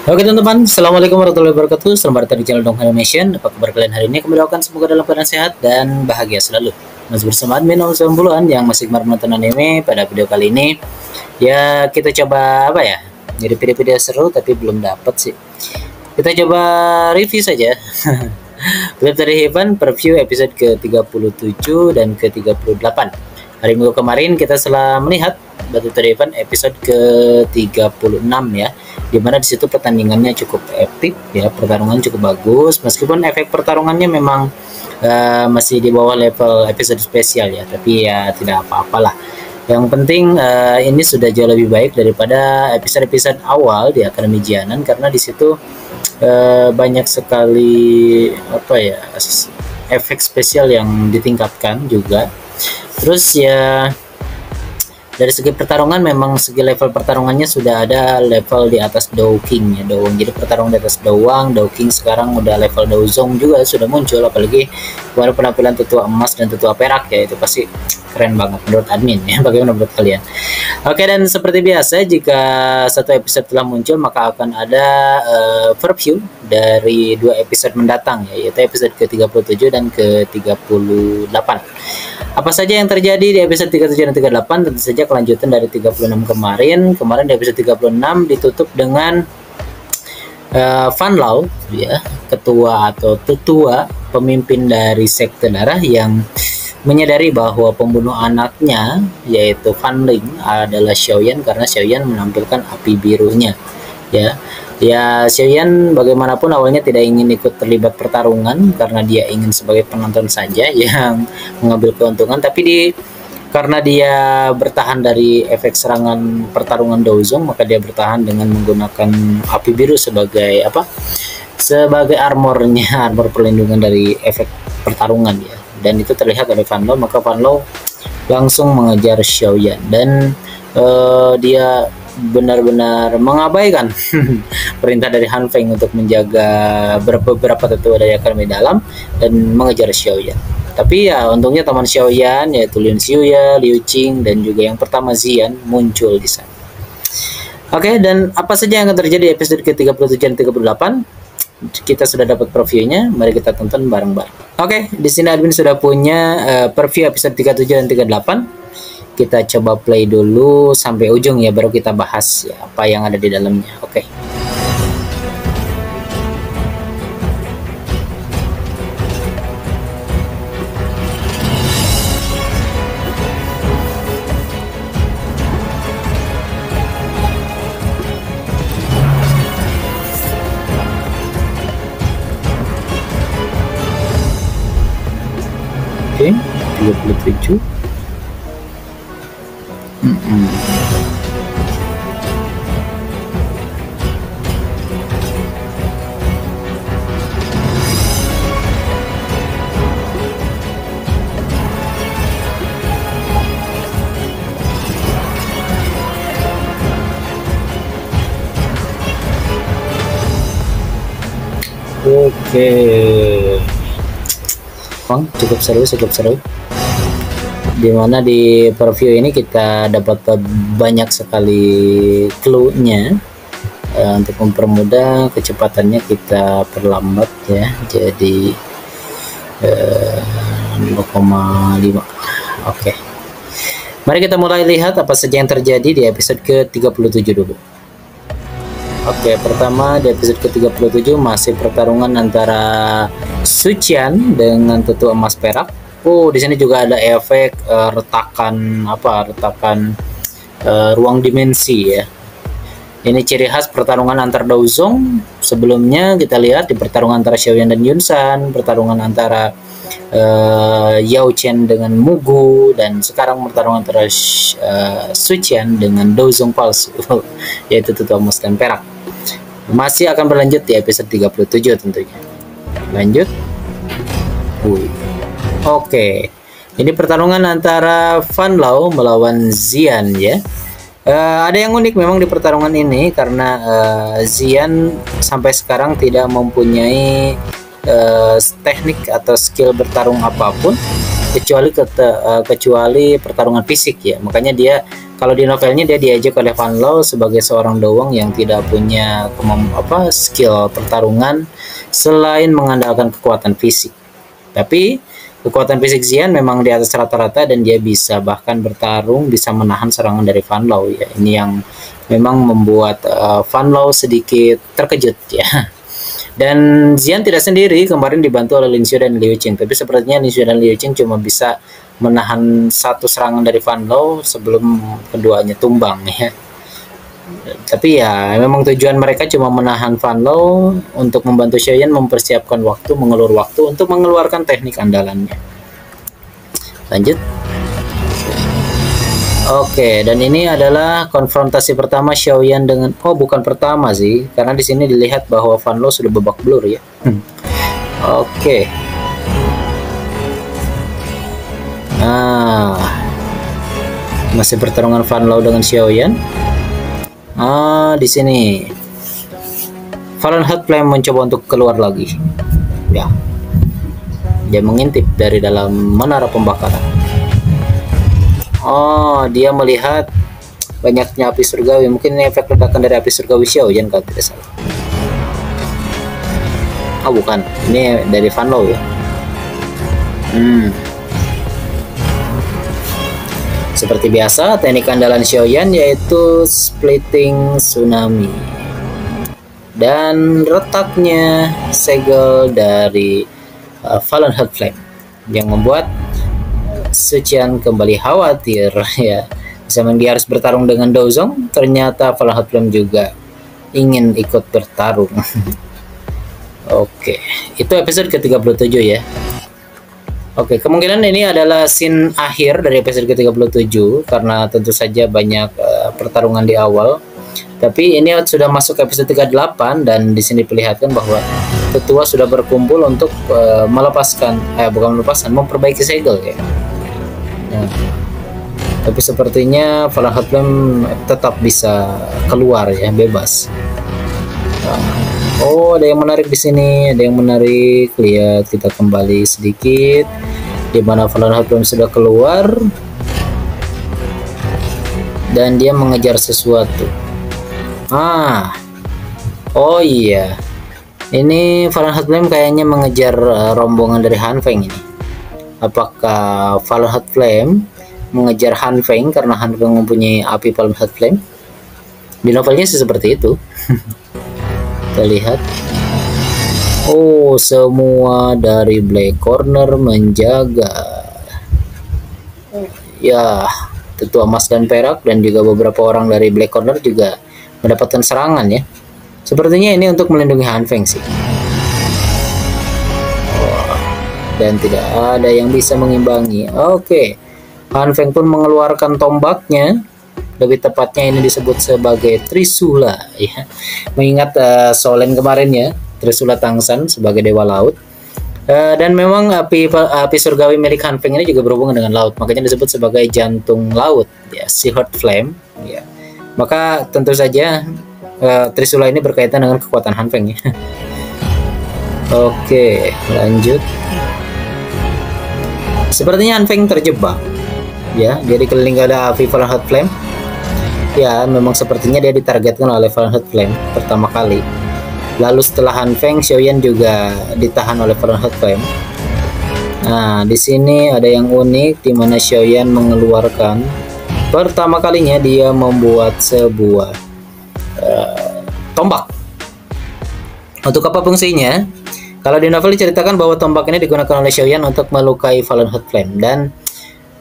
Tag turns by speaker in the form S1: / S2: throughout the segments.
S1: Oke teman-teman, Assalamualaikum warahmatullahi wabarakatuh. Selamat datang di channel Dong Animation. Apa kabar kalian hari ini? Kami doakan semoga dalam keadaan sehat dan bahagia selalu. Masih bersama admin nomor 90-an yang masih gemar menonton anime. Pada video kali ini ya kita coba apa ya, jadi video-video seru tapi belum dapat sih. Kita coba review saja. Dr. Heaven preview episode ke-37 dan ke-38. Hari Minggu kemarin kita telah melihat Dr. Heaven episode ke-36 ya, dimana disitu pertandingannya cukup epic ya, pertarungan cukup bagus meskipun efek pertarungannya memang masih di bawah level episode spesial ya, tapi ya tidak apa-apalah. Yang penting ini sudah jauh lebih baik daripada episode-episode awal di Akademi Jianan, karena di situ banyak sekali apa ya, efek spesial yang ditingkatkan juga. Terus ya dari segi pertarungan memang segi level pertarungannya sudah ada level di atas Dou King ya, jadi pertarungan di atas Dou King sekarang udah level Douzong juga sudah muncul, apalagi baru penampilan tetua emas dan tetua perak ya, itu pasti keren banget menurut admin ya. Bagaimana menurut kalian? Oke, dan seperti biasa jika satu episode telah muncul maka akan ada preview dari 2 episode mendatang ya, yaitu episode ke-37 dan ke-38. Apa saja yang terjadi di episode 37 dan 38? Tentu saja kelanjutan dari 36 kemarin. Kemarin di episode 36 ditutup dengan Van Lau ya, ketua atau tetua pemimpin dari sekte darah yang menyadari bahwa pembunuh anaknya yaitu Van Ling adalah Xiaoyan, karena Xiaoyan menampilkan api birunya ya. Ya, Xiaoyan bagaimanapun awalnya tidak ingin ikut terlibat pertarungan karena dia ingin sebagai penonton saja yang mengambil keuntungan, tapi karena dia bertahan dari efek serangan pertarungan Douzong, maka dia bertahan dengan menggunakan api biru sebagai apa? Sebagai armornya, armor perlindungan dari efek pertarungan ya. Dan itu terlihat dari Van Lau, maka Van Lau langsung mengejar Xiaoyan dan dia benar-benar mengabaikan perintah dari Han Feng untuk menjaga beberapa tetua dari Akademi Dalam dan mengejar Xiaoyan. Tapi ya untungnya teman Xiaoyan yaitu Lin Xiuya, Liu Qing dan juga yang pertama Zian muncul di sana. Oke, dan apa saja yang akan terjadi di episode ke-37 dan 38? Kita sudah dapat previewnya, mari kita tonton bareng-bareng. Oke, di sini admin sudah punya preview episode 37 dan 38. Kita coba play dulu sampai ujung ya, baru kita bahas ya apa yang ada di dalamnya. Oke. Oke, 37. Oke, cukup seru. Dimana di preview ini kita dapat banyak sekali clue-nya untuk mempermudah kecepatannya kita perlambat ya, jadi 0,5. Oke, mari kita mulai lihat apa saja yang terjadi di episode ke-37 dulu. Oke, pertama di episode ke-37 masih pertarungan antara Sucian dengan tetua emas perak. Oh, di sini juga ada efek retakan ruang dimensi ya. Ini ciri khas pertarungan antar Douzong. Sebelumnya kita lihat di pertarungan antara Xiaoyan dan Yunsan, pertarungan antara Yao Chen dengan Mugu, dan sekarang pertarungan antara Sucian dengan Douzong palsu yaitu tetua emas dan perak. Masih akan berlanjut di episode 37 tentunya. Lanjut. Oke, ini pertarungan antara Van Lau melawan Zian ya. Ada yang unik memang di pertarungan ini karena Zian sampai sekarang tidak mempunyai teknik atau skill bertarung apapun kecuali pertarungan fisik ya. Makanya dia Kalau di novelnya dia diajak oleh Van Lau sebagai seorang doang yang tidak punya skill pertarungan selain mengandalkan kekuatan fisik. Tapi kekuatan fisik Xian memang di atas rata-rata dan dia bisa bahkan bertarung, bisa menahan serangan dari Van Lau ya. Ini yang memang membuat Van Lau sedikit terkejut ya. Dan Xian tidak sendiri, kemarin dibantu oleh Lin Xiu dan Liu Qing. Tapi sepertinya Lin Xiu dan Liu Qing cuma bisa menahan satu serangan dari Van Lau sebelum keduanya tumbang ya. Tapi ya memang tujuan mereka cuma menahan Van Lau untuk membantu Xiaoyan mempersiapkan waktu, mengulur waktu untuk mengeluarkan teknik andalannya. Lanjut. Oke, dan ini adalah konfrontasi pertama Xiaoyan dengan bukan pertama sih, karena di sini dilihat bahwa Van Lau sudah babak belur ya. Oke. Masih pertarungan Van Lau dengan Xiaoyan. Di sini Fahrenheit Flame mencoba untuk keluar lagi. Ya. Dia mengintip dari dalam menara pembakaran. Dia melihat banyaknya api surgawi. Mungkin ini efek ledakan dari api surgawi Xiaoyan kalau tidak salah. Bukan. Ini dari Van Lau ya. Seperti biasa, teknik andalan Xiaoyan yaitu splitting tsunami. Dan retaknya segel dari Fahrenheit Flame yang membuat Sucian kembali khawatir ya. Zaman dia harus bertarung dengan Dozong, ternyata Fahrenheit Flame juga ingin ikut bertarung. Oke, itu episode ke-37 ya. Oke, kemungkinan ini adalah scene akhir dari episode ke-37 karena tentu saja banyak pertarungan di awal. Tapi ini sudah masuk episode 38 dan di sini diperlihatkan bahwa tetua sudah berkumpul untuk memperbaiki segel ya. Nah, tapi sepertinya Fahrenheit Flame tetap bisa keluar ya, bebas. Ada yang menarik di sini, ada yang menarik. Lihat, kita kembali sedikit di mana Fahrenheit Flame sudah keluar dan dia mengejar sesuatu. Oh iya, ini Fahrenheit Flame kayaknya mengejar rombongan dari Han Feng ini. Apakah Fahrenheit Flame mengejar Han Feng karena Han Feng mempunyai api Fahrenheit Flame? Di novelnya sih seperti itu. Kita lihat. Semua dari Black Corner menjaga. Ya, tetua emas dan perak dan juga beberapa orang dari Black Corner juga mendapatkan serangan ya. Sepertinya ini untuk melindungi Han Feng sih. Dan tidak ada yang bisa mengimbangi. Oke. Han Feng pun mengeluarkan tombaknya. Lebih tepatnya ini disebut sebagai Trisula ya. Mengingat Solen kemarin ya, Trisula Tangsan sebagai dewa laut. Dan memang api surgawi milik Han Feng ini juga berhubungan dengan laut, makanya disebut sebagai jantung laut ya, Sea Heart Flame ya. Maka tentu saja Trisula ini berkaitan dengan kekuatan Han Feng ya. Oke, lanjut. Sepertinya Han Feng terjebak ya, dia dikelilingi ada api Fahrenheit Flame. Ya, memang sepertinya dia ditargetkan oleh Fahrenheit Flame pertama kali. Lalu setelah Han Feng, Xiaoyan juga ditahan oleh Fahrenheit Flame. Nah, di sini ada yang unik di mana Xiaoyan mengeluarkan pertama kalinya dia membuat sebuah tombak. Untuk apa fungsinya? Kalau di novel diceritakan bahwa tombak ini digunakan oleh Xiaoyan untuk melukai Fahrenheit Flame, dan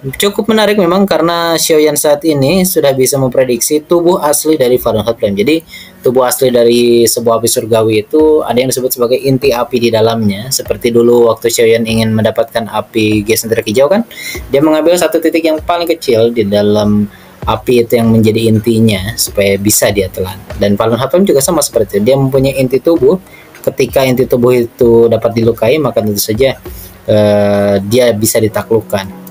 S1: cukup menarik memang karena Xiaoyan saat ini sudah bisa memprediksi tubuh asli dari Fahrenheit Flame. Jadi tubuh asli dari sebuah api surgawi itu ada yang disebut sebagai inti api di dalamnya. Seperti dulu waktu Xiaoyan ingin mendapatkan api gesentrik hijau kan, dia mengambil satu titik yang paling kecil di dalam api itu yang menjadi intinya supaya bisa dia telan. Dan Fahrenheit Flame juga sama seperti itu. Dia mempunyai inti tubuh. Ketika inti tubuh itu dapat dilukai, maka tentu saja dia bisa ditaklukkan.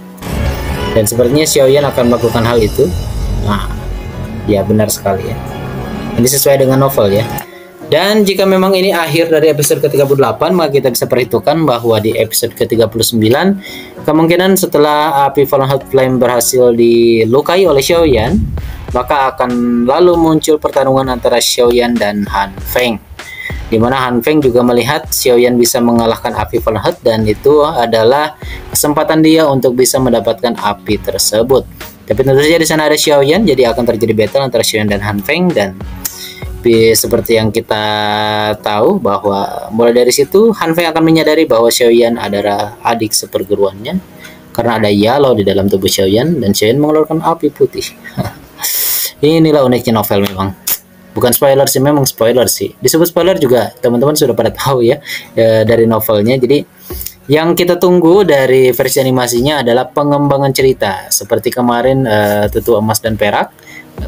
S1: Dan sepertinya Xiaoyan akan melakukan hal itu. Nah, ya benar sekali ya. Ini sesuai dengan novel ya. Dan jika memang ini akhir dari episode ke-38, maka kita bisa perhitungkan bahwa di episode ke-39 kemungkinan setelah api Fallenheart Flame berhasil dilukai oleh Xiaoyan, maka akan lalu muncul pertarungan antara Xiaoyan dan Han Feng, di mana Han Feng juga melihat Xiaoyan bisa mengalahkan api Fallenheart, dan itu adalah kesempatan dia untuk bisa mendapatkan api tersebut. Tapi tentu saja di sana ada Xiaoyan, jadi akan terjadi battle antara Xiaoyan dan Han Feng, dan seperti yang kita tahu bahwa mulai dari situ Han Feng akan menyadari bahwa Xiaoyan adalah adik seperguruannya, karena ada Yellow di dalam tubuh Xiaoyan dan Xiaoyan mengeluarkan api putih. Inilah uniknya novel memang. Bukan spoiler sih, memang spoiler sih. Disebut spoiler juga teman-teman sudah pada tahu ya, dari novelnya. Jadi yang kita tunggu dari versi animasinya adalah pengembangan cerita. Seperti kemarin Tetua Emas dan Perak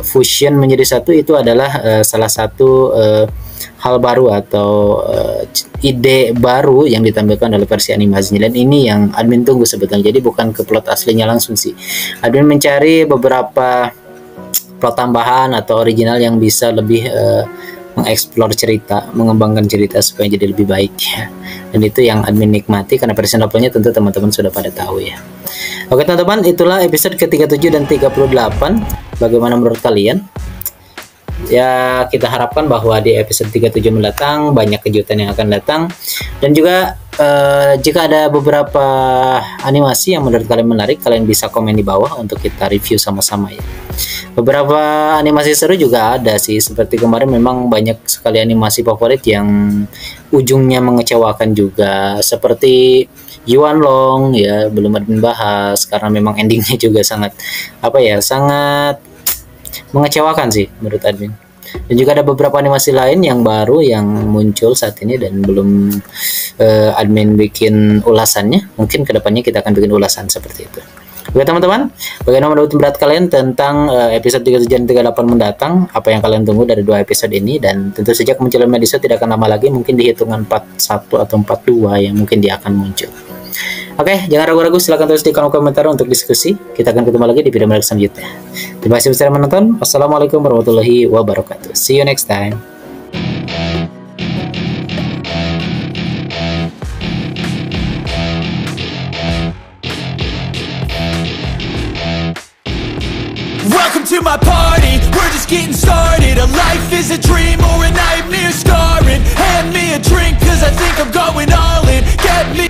S1: fusion menjadi satu, itu adalah salah satu hal baru atau ide baru yang ditampilkan oleh versi animasinya, dan ini yang admin tunggu sebetulnya. Jadi bukan ke plot aslinya langsung sih, admin mencari beberapa plot tambahan atau original yang bisa lebih mengeksplor cerita, mengembangkan cerita supaya jadi lebih baik ya. Dan itu yang admin nikmati, karena versi novelnya tentu teman-teman sudah pada tahu ya. Oke teman-teman, itulah episode ke-37 dan 38. Bagaimana menurut kalian? Ya, kita harapkan bahwa di episode 37 mendatang banyak kejutan yang akan datang, dan juga jika ada beberapa animasi yang menurut kalian menarik, kalian bisa komen di bawah untuk kita review sama-sama ya. Beberapa animasi seru juga ada sih, seperti kemarin memang banyak sekali animasi favorit yang ujungnya mengecewakan juga, seperti Yuan Long ya, belum admin bahas karena memang endingnya juga sangat sangat mengecewakan sih menurut admin. Dan juga ada beberapa animasi lain yang baru yang muncul saat ini dan belum admin bikin ulasannya. Mungkin kedepannya kita akan bikin ulasan seperti itu. Oke teman-teman, bagaimana menurut pendapat kalian tentang episode 37 dan 38 mendatang? Apa yang kalian tunggu dari dua episode ini? Dan tentu saja kemunculan Medusa tidak akan lama lagi, mungkin di hitungan 41 atau 42 yang mungkin dia akan muncul. Oke, jangan ragu-ragu, silahkan tulis di kolom komentar untuk diskusi. Kita akan ketemu lagi di video menarik selanjutnya. Terima kasih sudah menonton. Wassalamualaikum warahmatullahi wabarakatuh. See you next time.
S2: Welcome to my party, we're just getting started. A life is a dream or a nightmare scarring. Hand me a drink cause I think I'm going all in. Get me